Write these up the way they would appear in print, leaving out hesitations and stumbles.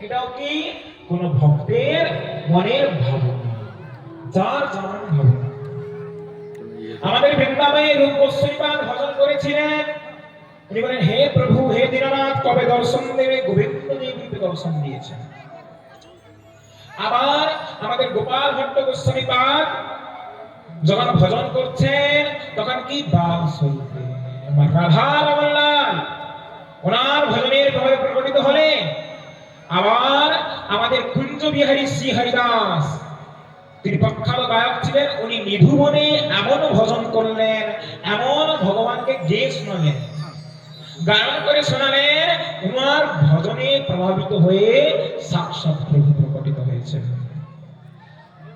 এটাও কি কোন ভক্তের মনের ভাবনা, যার যেমন ভাবনা। আমাদের বৃন্দাবনে রূপ গোস্বামী ভজন করেছিলেন। উনি বলেন, হে প্রভু, হে দীননাথ, কবে দর্শন দেবে? গোবিন্দ দেব দর্শন দিয়েছেন। আবার আমাদের গোপাল ভট্ট গোস্বামী পাদ যখন ভজন করছেন, তখন কি বাল শৈবে রাধা রমণলাল ওনার ভজনের ভাবে প্রকটিত হলেন। আবার আমাদের কুঞ্জ বিহারী শ্রী হরিদাস, তিনি প্রখ্যাত গায়ক ছিলেন। উনি নিধুবনে এমন ভজন করলেন, এমন ভগবানকে গেয়ে শোনালেন, গায়ন করে শোনালেন, উনার ভজনে প্রভাবিত হয়ে সাক্ষাৎ প্রভু প্রকটিত হয়েছেন।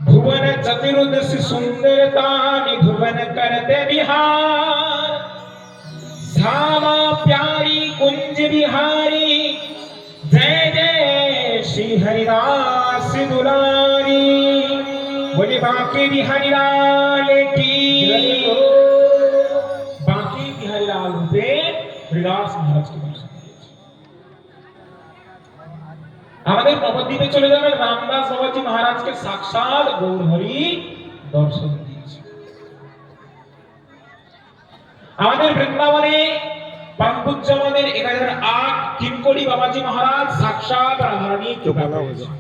ভুবন চতুর্দশী সুন্দরতা নিধুবন করতে বিহার, শ্যামা প্যাरी कुंज बिहारी, जय जय श्री हरिदास दुलारी। बोले बांके बिहारी लाल की, बांके बिहारी लाल रूपे हरिदास महाराज के दर्शन दिए। আমাদের নবদ্বীপে চলে যাবেন, রামদাস বাবাজি মহারাজকে সাক্ষাৎ গৌর হরি দর্শন দিয়েছে। আমাদের বৃন্দাবনে পাম্পুজ্জমানের 1008 কিঙ্করি বাবাজি মহারাজ সাক্ষাৎ রাধারানী কৃপা করেছেন।